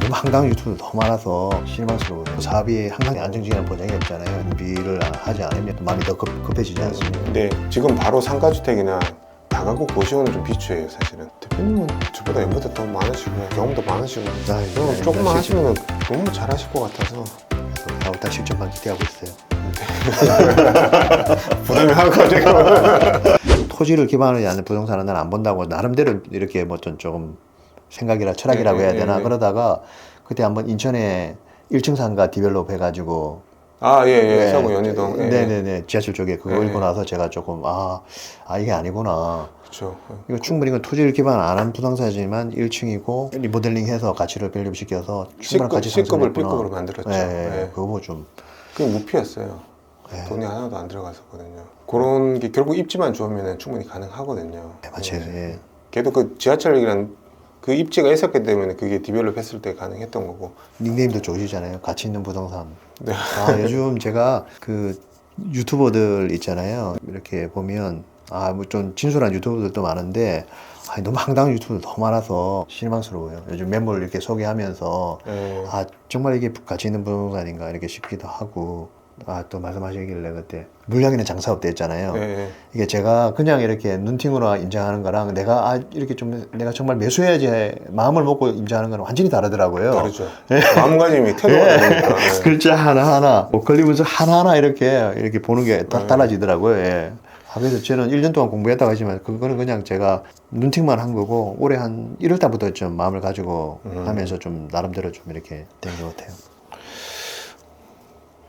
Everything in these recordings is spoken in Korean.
너무 한강 유튜브 더 많아서 실망스러워요. 사업이 항상 안정적인 보장이 없잖아요. 준비를 하지 않으면 또 마음이 더 급해지지 않습니까? 근데 지금 바로 상가주택이나 다가구 고시원은 좀 비추해요 사실은. 대표님은 저보다 연배도 더 많으시고 경험도 많으시고 저는 조금만 하시면 너무 잘하실 것 같아서 4월달 실전만 기대하고 있어요. 부담이 하고 지금. 토지를 기반으로 하는 부동산은 난 안 본다고 나름대로 이렇게 뭐 좀 조금 생각이라 철학이라고 해야 되나 그러다가 그때 한번 인천에 1층 상가 디벨롭 해가지고 아예예 서구 연희동. 네네네 지하철 쪽에 그거 읽고 나서 제가 조금 이게 아니구나. 그렇죠. 이거 충분히 이건 토지를 기반 안 한 부동산이지만 1층이고 리모델링해서 가치를 밸류시켜서 충분한 가치 C급을 상승했구나. B급으로 만들었죠. 네. 그거 좀 그게 무피였어요. 네. 돈이 하나도 안 들어갔었거든요. 그런 게 결국 입지만 좋으면 충분히 가능하거든요. 네, 맞아요. 예. 걔도 그 지하철이란 그 입지가 있었기 때문에 그게 디벨롭 했을 때 가능했던 거고. 닉네임도 좋으시잖아요. 가치 있는 부동산. 네. 요즘 제가 그 유튜버들 있잖아요. 이렇게 보면 뭐 좀 진솔한 유튜버들도 많은데 너무 황당한 유튜버들 너무 많아서 실망스러워요. 요즘 매물 이렇게 소개하면서 네. 정말 이게 가치 있는 부동산인가 이렇게 싶기도 하고 또 말씀하시길래 그때 물량에는 장사업대 했잖아요. 네. 이게 제가 그냥 이렇게 눈팅으로 임장하는 거랑 내가 이렇게 좀 내가 정말 매수해야지 마음을 먹고 임장하는 거랑 완전히 다르더라고요. 다르죠. 마음가짐이 태도가 다르니까. 네. 글자 하나하나 못 걸리면서 하나하나 이렇게 보는 게 달라지더라고요. 예. 그래서 저는 1년 동안 공부했다고 하지만 그거는 그냥 제가 눈팅만 한 거고 올해 한 1월 달부터 좀 마음을 가지고 하면서 좀 나름대로 좀 이렇게 된 것 같아요.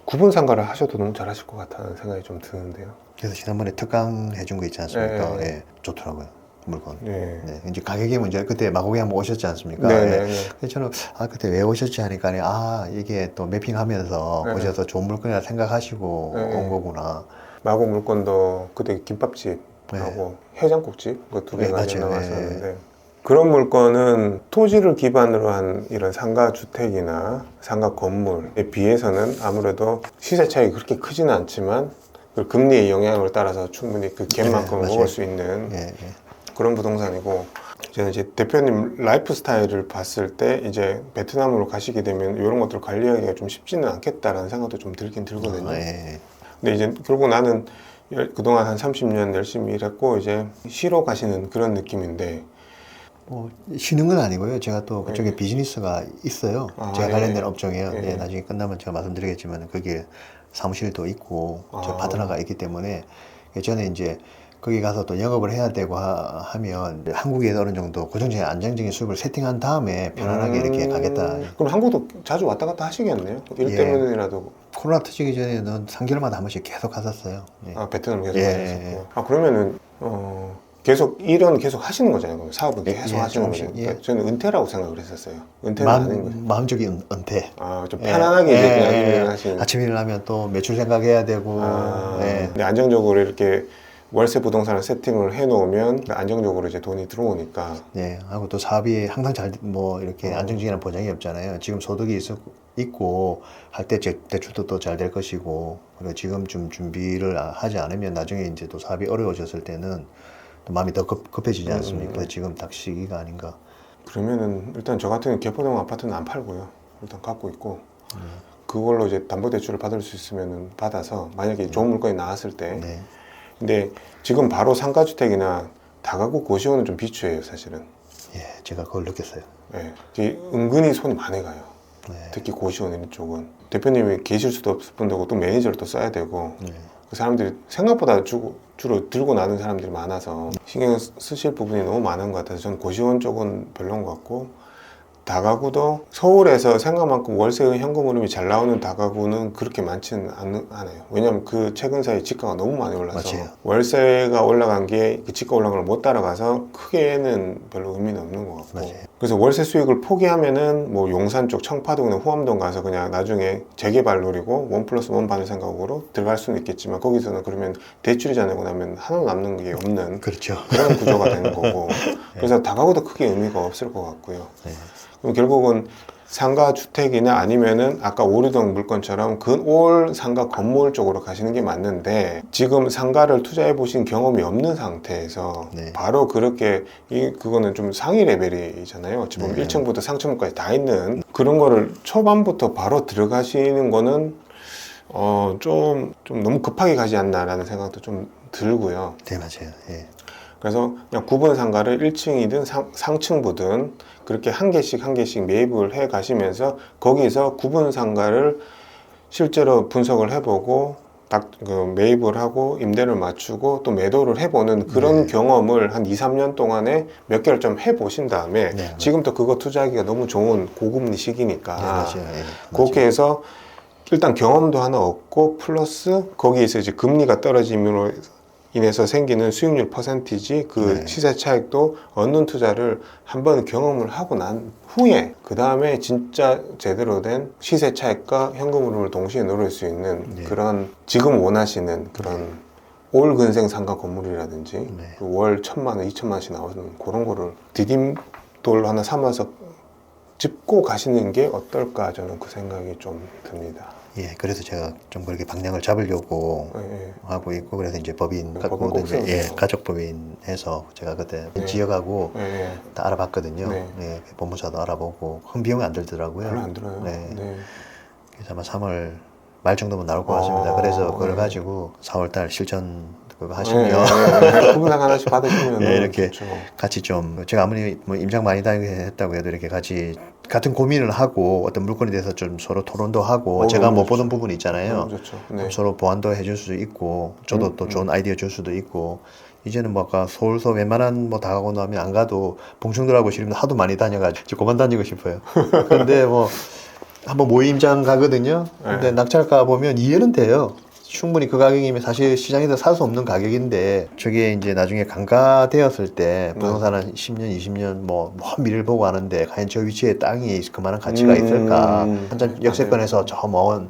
구분 상가를 하셔도 너무 잘하실 것 같다는 생각이 좀 드는데요. 그래서 지난번에 특강 해준 거 있지 않습니까? 네. 예, 좋더라고요. 물건. 네. 네, 이제 가격의 문제 그때 마곡에 한번 오셨지 않습니까? 네. 예. 네. 그래서 저는 그때 왜 오셨지 하니까 이게 또 매핑하면서 네. 오셔서 좋은 물건이라 생각하시고 네. 온 거구나. 마곡 물건도 그때 김밥집하고 해장국집 그 두 네, 개가 맞아요. 나왔었는데 그런 물건은 토지를 기반으로 한 이런 상가 주택이나 상가 건물에 비해서는 아무래도 시세 차익이 그렇게 크지는 않지만 그 금리의 영향을 따라서 충분히 그 갭만큼 맞아요. 먹을 수 있는 예. 그런 부동산이고, 저는 이제 대표님 라이프 스타일을 봤을 때 이제 베트남으로 가시게 되면 이런 것들을 관리하기가 좀 쉽지는 않겠다라는 생각도 좀 들긴 들거든요. 예. 근데 이제 결국 나는 그동안 한 30년 열심히 일했고 이제 쉬러 가시는 그런 느낌인데. 쉬는 건 아니고요. 제가 또 그쪽에 비즈니스가 있어요. 제가 관련된 업종이에요. 예. 나중에 끝나면 제가 말씀드리겠지만 그게 사무실도 있고 저 파트너가 있기 때문에 저는 이제 거기 가서 또 영업을 해야 되고 하면 한국에 어느 정도 고정적인 안정적인 수입을 세팅한 다음에 편안하게 이렇게 가겠다. 그럼 한국도 자주 왔다 갔다 하시겠네요? 일 예. 때문이라도. 코로나 터지기 전에는 3개월마다 한 번씩 계속 갔었어요. 예. 베트남 계속 예. 가셨고. 그러면은 계속 일은 계속 하시는 거잖아요. 그럼 사업은 계속 하시는 조금씩, 거죠. 예. 그러니까 저는 은퇴라고 생각을 했었어요. 은퇴는 아닌 거죠. 마음적인 은퇴. 좀 편안하게 이제 그냥 일을 하시는. 아침 일을 하면 또 매출 생각해야 되고. 근데 안정적으로 이렇게 월세 부동산을 세팅을 해놓으면 안정적으로 이제 돈이 들어오니까. 하고 또 사업이 항상 이렇게 안정적인 보장이 없잖아요. 지금 소득이 있고 할 때 대출도 또 잘 될 것이고, 그리고 지금 좀 준비를 하지 않으면 나중에 이제 또 사업이 어려워졌을 때는 또 마음이 더 급해지지 않습니까? 그래서 지금 딱 시기가 아닌가. 그러면은 일단 저 같은 개포동 아파트는 안 팔고요. 일단 갖고 있고 그걸로 이제 담보대출을 받을 수 있으면 받아서 만약에 좋은 물건이 나왔을 때. 근데 지금 바로 상가주택이나 다가구 고시원은 좀 비추해요 사실은. 제가 그걸 느꼈어요. 이게 은근히 손이 많이 가요. 특히 고시원 이런 쪽은 대표님이 계실 수도 없을 뿐더고 또 매니저를 또 써야 되고 그 사람들이 생각보다 주로 들고 나는 사람들이 많아서 신경 쓰실 부분이 너무 많은 것 같아서 저는 고시원 쪽은 별로인 것 같고, 다가구도 서울에서 생각만큼 월세의 현금 흐름이 잘 나오는 다가구는 그렇게 많지는 않아요. 왜냐하면 그 최근 사이 지가가 너무 많이 올라서 맞아요. 월세가 올라간 게 그 지가 올라간 걸 못 따라가서 크게는 별로 의미는 없는 것 같고. 맞아요. 그래서 월세 수익을 포기하면은 뭐 용산 쪽 청파동이나 후암동 가서 그냥 나중에 재개발 노리고 1+1 받는 생각으로 들어갈 수는 있겠지만, 거기서는 그러면 대출이 자내고 나면 하나도 남는 게 없는 그렇죠. 그런 구조가 되는 거고. 그래서 다가구도 크게 의미가 없을 것 같고요. 그럼 결국은 상가 주택이나 아니면은 아까 오류동 물건처럼 올 상가 건물 쪽으로 가시는 게 맞는데 지금 상가를 투자해 보신 경험이 없는 상태에서 네. 바로 그렇게 그거는 좀 상위 레벨이잖아요. 어찌 보면 네. 1층부터 상층까지 다 있는 그런 거를 초반부터 바로 들어가시는 거는 좀 너무 급하게 가지 않나라는 생각도 좀 들고요. 네, 맞아요. 예. 그래서 그냥 구분 상가를 1층이든 상층부든 그렇게 한 개씩 매입을 해 가시면서 거기서 구분 상가를 실제로 분석을 해보고 매입을 하고 임대를 맞추고 또 매도를 해보는 그런 경험을 한 2, 3년 동안에 몇 개를 좀 해보신 다음에 네, 지금부터 그거 투자하기가 너무 좋은 고금리 시기니까 네, 맞아요. 예. 그렇게 해서 일단 경험도 하나 얻고 플러스 거기에서 이제 금리가 떨어짐으로 인해서 생기는 수익률 퍼센티지 그 네. 시세 차익도 얻는 투자를 한번 경험을 하고 난 후에 그 다음에 진짜 제대로 된 시세 차익과 현금 흐름을 동시에 노릴 수 있는 네. 그런 지금 원하시는 그런 올 근생 상가 건물이라든지 네. 월 1,000만 원, 2,000만 원씩 나오는 그런 거를 디딤돌 하나 삼아서 짚고 가시는 게 어떨까 저는 그 생각이 좀 듭니다. 예, 그래서 제가 좀 그렇게 방향을 잡으려고 예. 하고 있고, 그래서 이제 법인 법인 갖고 꼭 이제 세우세요. 가족법인 해서 제가 그때 네. 지역하고 예. 다 알아봤거든요. 네. 네, 법무사도 알아보고 큰 비용이 안 들더라고요. 별로 안 들어요. 네. 네. 그래서 아마 3월 말 정도면 나올 것 같습니다. 그래서 그걸 네. 가지고 4월달 실전 그거 네, 하시면 구분상 하나씩 받으시면 예, 이렇게 좋죠. 같이 좀 제가 아무리 뭐 임장 많이 다니고 했다고 해도 이렇게 같이 같은 고민을 하고 어떤 물건에 대해서 좀 서로 토론도 하고 제가 너무 못 좋죠. 보던 부분이 있잖아요. 너무 좋죠. 네. 서로 보완도 해줄 수도 있고 저도 또 좋은 아이디어 줄 수도 있고 이제는 뭐 아까 서울서 웬만한 뭐 다 가고 나면 안 가도 봉충들하고 지금 하도 많이 다녀가지고 이제 그만 다니고 싶어요. 근데 뭐 한번 모임장 가거든요. 근데 네. 낙찰가 보면 이해는 돼요. 충분히 그 가격이면 사실 시장에서 살 수 없는 가격인데 저게 이제 나중에 강가되었을 때 부동산은 10년, 20년 뭐 미래를 보고 하는데 과연 저 위치에 땅이 그만한 가치가 있을까? 한참 역세권에서 저 먼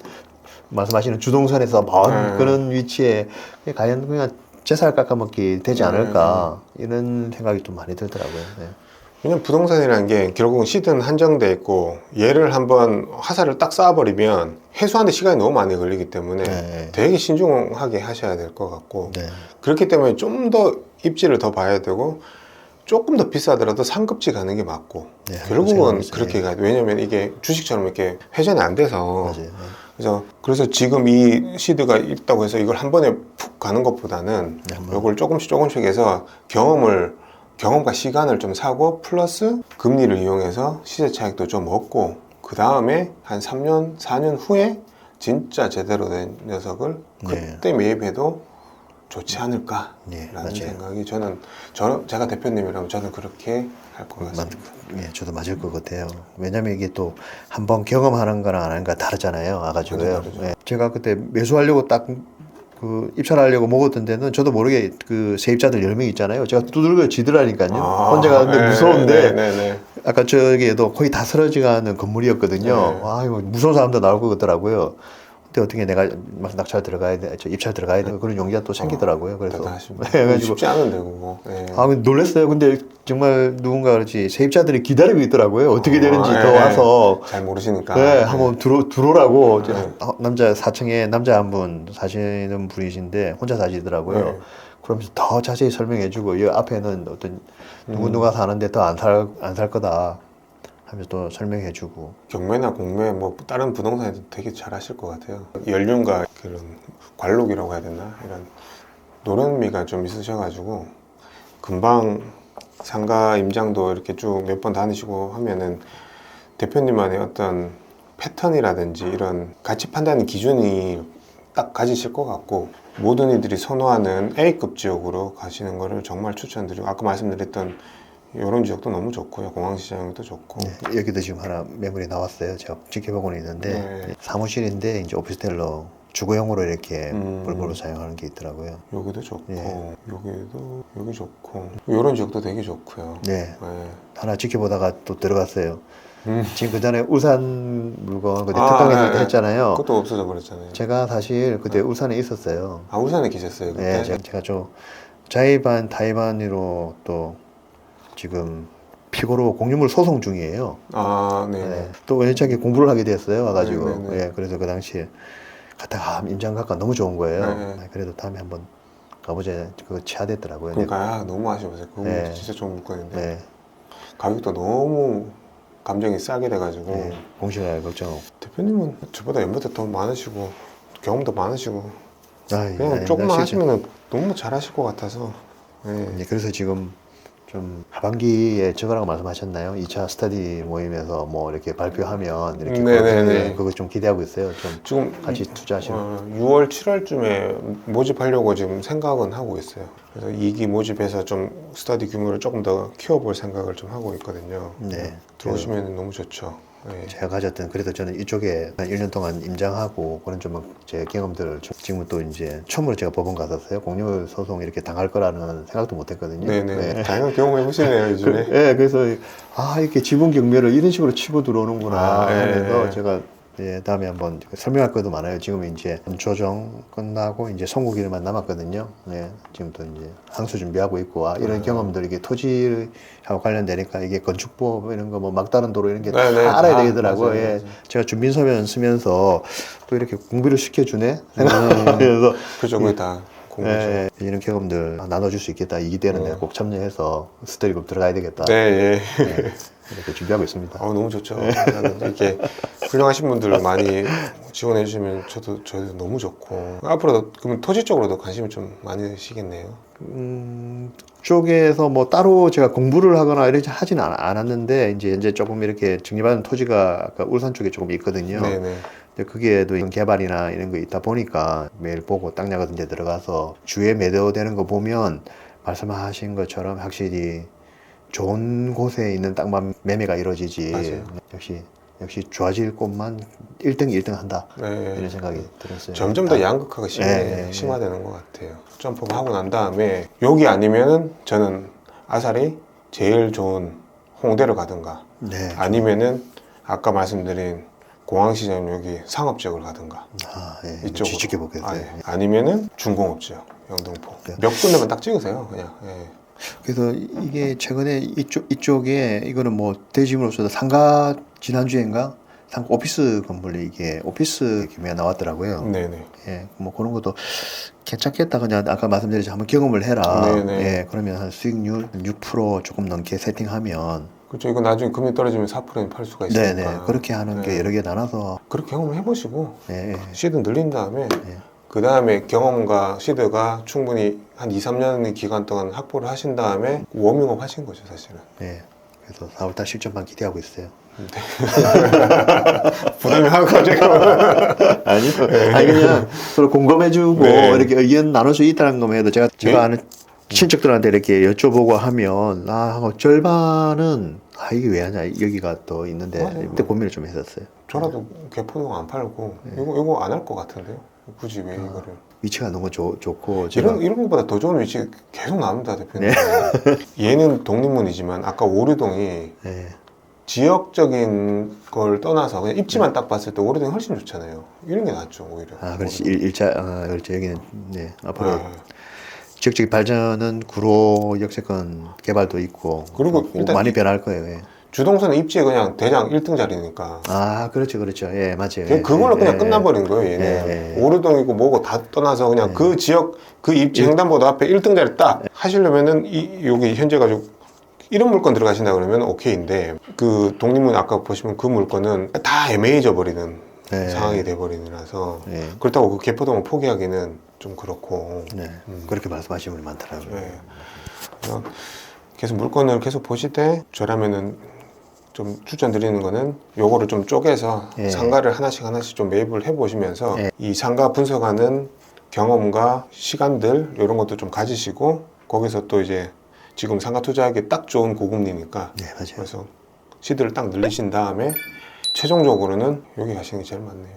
말씀하시는 주동선에서 먼 그런 위치에 과연 그냥 재살 깎아먹기 되지 않을까? 이런 생각이 좀 많이 들더라고요. 네. 왜냐면 부동산이라는 게 결국은 시드는 한정돼 있고 얘를 한번 화살을 딱 쏴버리면 회수하는데 시간이 너무 많이 걸리기 때문에 네. 되게 신중하게 하셔야 될 것 같고 네. 그렇기 때문에 좀 더 입지를 더 봐야 되고 조금 더 비싸더라도 상급지 가는 게 맞고 네, 결국은 생각했어요. 그렇게 가야 돼. 왜냐면 이게 주식처럼 이렇게 회전이 안 돼서 맞아요. 그래서 지금 이 시드가 있다고 해서 이걸 한 번에 푹 가는 것보다는 네, 한번. 이걸 조금씩 해서 경험과 시간을 좀 사고 플러스 금리를 이용해서 시세 차익도 좀 얻고 그 다음에 한 3년, 4년 후에 진짜 제대로 된 녀석을 그때 매입해도 좋지 않을까라는 맞아요. 생각이 제가 대표님이라면 저는 그렇게 할 것 같습니다. 예, 저도 맞을 것 같아요. 왜냐면 이게 또 한번 경험하는 거랑 안 하는 거 다르잖아요. 와가지고요. 완전 다르죠. 예, 제가 그때 매수하려고 딱 그 입찰하려고 먹었던 데는 저도 모르게 그 세입자들 10명 있잖아요. 제가 두들겨 지더라니까요. 혼자 가는데 무서운데 네. 아까 저기에도 거의 다 쓰러지가는 건물이었거든요. 네. 아, 이거 무서운 사람도 나올 것 같더라고요. 근데 어떻게 내가 낙찰 들어가야 돼, 입찰 들어가야 돼, 그런 용기가 또 생기더라고요. 그래서 대단하십니다. 그래가지고 쉽지 않은데 그거. 네. 아, 놀랐어요. 근데 정말 누군가 그렇지 세입자들이 기다리고 있더라고요. 어떻게 되는지 더 네. 와서 잘 모르시니까. 네, 한번 들어오라고 네. 남자 4층에 남자 한 분 사시는 분이신데 혼자 사시더라고요. 네. 그러면서 더 자세히 설명해주고 이 앞에는 어떤 누가 사는데 더 안 살 거다 하면서 또 설명해주고. 경매나 공매 뭐 다른 부동산에도 되게 잘 하실 것 같아요. 연륜과 그런 관록이라고 해야 되나 이런 노련미가 좀 있으셔가지고 금방 상가 임장도 이렇게 쭉 몇 번 다니시고 하면은 대표님만의 어떤 패턴이라든지 이런 가치 판단 기준이 딱 가지실 것 같고 모든 이들이 선호하는 A급 지역으로 가시는 거를 정말 추천드리고 아까 말씀드렸던 이런 지역도 너무 좋고요. 공항시장도 좋고. 네, 여기도 지금 하나 매물이 나왔어요. 제가 지켜보고는 있는데 네. 사무실인데 이제 오피스텔로 주거용으로 이렇게 음. 볼볼로 사용하는 게 있더라고요. 여기도 좋고 예. 여기 좋고 이런 지역도 되게 좋고요. 네. 네. 하나 지켜보다가 또 들어갔어요. 지금 그 전에 울산 물건 그때 아, 특강했을 때 네. 했잖아요. 그것도 없어져 버렸잖아요. 제가 사실 그때 울산에 있었어요. 아 울산에 계셨어요 그때? 네, 제가 좀 자의반 타의반으로 또 지금 피고로 공유물 소송 중이에요. 아, 네. 네. 또 우연찮게 공부를 하게 됐어요. 와가지고. 네네네. 예, 그래서 그 당시에 갔다가 임장각과 너무 좋은 거예요. 네. 그래도 다음에 한번 가보자. 그거 취하됐더라고요. 그러니까 아, 너무 아쉬워서 그거 네. 진짜 좋은 물건인데 네. 가격도 너무 감정이 싸게 돼가지고 네. 공시가 걱정. 대표님은 저보다 연배도 더 많으시고 경험도 많으시고 아, 그냥 조금만 하시면 너무 잘하실 것 같아서 네. 예, 그래서 지금 좀 하반기에 저거라고 말씀하셨나요? 2차 스터디 모임에서 뭐 이렇게 발표하면 이렇게 네네네. 그거 좀 기대하고 있어요. 좀 지금 같이 투자하시면. 6월 7월쯤에 모집하려고 지금 생각은 하고 있어요. 그래서 2기 모집해서 좀 스터디 규모를 조금 더 키워볼 생각을 좀 하고 있거든요. 네. 들어오시면 너무 좋죠. 네. 제가 가졌던 그래도 저는 이쪽에 한 1년 동안 임장하고 그런 좀 제 경험들을 지금은 또 이제 처음으로 제가 법원 갔었어요. 공유물 소송 이렇게 당할 거라는 생각도 못 했거든요. 네네. 다양한 경험해 보시네요, 요즘에. 예, 그래서 이렇게 지분 경매를 이런 식으로 치고 들어오는구나 아, 예, 하면서 예. 제가 다음에 한번 설명할 것도 많아요. 지금 이제 조정 끝나고 이제 선고기일만 남았거든요. 네, 지금 또 이제 항소 준비하고 있고 이런 경험들 이게 토지하고 관련되니까 이게 건축법 이런 거 뭐 막다른 도로 이런 게 다 네네, 알아야 다, 되더라고요. 맞아요, 예, 맞아요. 제가 준비서면 쓰면서 또 이렇게 공부를 시켜주네. 그래서 그죠, 그게 다 공부죠. 예, 이런 경험들 나눠줄 수 있겠다. 이기 때는 내가 꼭 참여해서 스터디그룹 들어가야 되겠다. 네, 예. 네, 이렇게 준비하고 있습니다. 너무 좋죠. 이렇게 훌륭하신 분들 많이 지원해 주시면 저도 너무 좋고 앞으로도 그러면 토지 쪽으로도 관심이 좀 많으시겠네요. 쪽에서 뭐 따로 제가 공부를 하거나 이러지 하지는 않았는데 이제 조금 이렇게 증여받은 토지가 아까 울산 쪽에 조금 있거든요. 네네. 근데 그게도 이런 개발이나 이런 거 있다 보니까 매일 보고 땅 같은 데 들어가서 주에 매도되는 거 보면 말씀하신 것처럼 확실히 좋은 곳에 있는 땅만 매매가 이루어지지. 맞아요. 역시 좋아질 곳만 1등 1등 한다. 네. 이런 생각이 들었어요. 점점 더 양극화가 네. 심화되는 것 같아요. 점프를 하고 난 다음에 여기 아니면은 저는 아사리 제일 좋은 홍대로 가든가 네. 아니면은 아까 말씀드린 공항시장 여기 상업지역을 가든가 예. 이쪽으로. 지식해 보겠어요. 예. 아니면은 중공업지역 영등포 네. 몇 군데만 딱 찍으세요 그냥. 예. 그래서 이게 최근에 이쪽에 이거는 뭐 대지문으로서 상가 지난주인가 상가 오피스 건물이 이게 오피스 규모가 나왔더라고요. 네네. 예, 뭐 그런 것도 괜찮겠다. 그냥 아까 말씀드렸지 한번 경험을 해라. 네네. 예, 그러면 한 수익률 6% 조금 넘게 세팅하면 그렇죠. 이거 나중에 금리 떨어지면 4%는 팔 수가 있으니까. 네네 그렇게 하는 게 네. 여러 개 나눠서 그렇게 경험을 해보시고 예, 시드 늘린 다음에 예. 그 다음에 경험과 시드가 충분히 한 2, 3년의 기간 동안 확보를 하신 다음에 워밍업 하신 거죠 사실은. 예. 그래서 4월달 실전만 기대하고 있어요. 부담이 하고 지금. 아니요. 아니 그냥 서로 공감해주고 네. 이렇게 의견 나눌 수 있다는 것만 해도 제가 네. 아는 친척들한테 이렇게 여쭤보고 하면 하고 절반은 이게 왜 하냐 여기가 또 있는데 맞아요. 그때 고민을 좀 했었어요. 저라도 개포동 안 팔고 네. 이거 안 할 것 같은데요. 굳이 왜 이거를 위치가 너무 좋고 제가 이런 것보다 더 좋은 위치 계속 나옵니다 대표님. 얘는 독립문이지만 아까 오류동이 네. 지역적인 걸 떠나서 그냥 입지만 딱 봤을 때 오류동이 훨씬 좋잖아요. 이런 게 낫죠 오히려. 그렇지 그렇죠 여기는 네 앞으로 아, 지역적인 발전은 구로 역세권 개발도 있고 그리고 또 일단 많이 변할 거예요. 예. 주동선은 입지에 그냥 대장 1등 자리니까 그렇죠 예 맞아요. 그냥 그걸로 그냥 예, 끝나버린 거예요 얘는. 예, 예. 오류동이고 뭐고 다 떠나서 그냥 그 지역 그 입지 횡단보도 앞에 1등 자리 딱 하시려면은 여기 현재 가지고 이런 물건 들어가신다 그러면 오케이인데 그 독립문 아까 보시면 그 물건은 다 애매해져 버리는 예. 상황이 돼 버리느라서 예. 그렇다고 그 개포동을 포기하기는 좀 그렇고. 네. 그렇게 말씀하시는 분이 많더라고요. 네. 그래서 계속 물건을 계속 보실 때 저라면은 좀 추천드리는 거는 요거를 좀 쪼개서 예. 상가를 하나씩 좀 매입을 해보시면서 예. 이 상가 분석하는 경험과 시간들 이런 것도 좀 가지시고 거기서 또 이제 지금 상가 투자하기 딱 좋은 고금리니까 네, 맞아요. 그래서 시드를 딱 늘리신 다음에 최종적으로는 여기 가시는 게 제일 맞네요.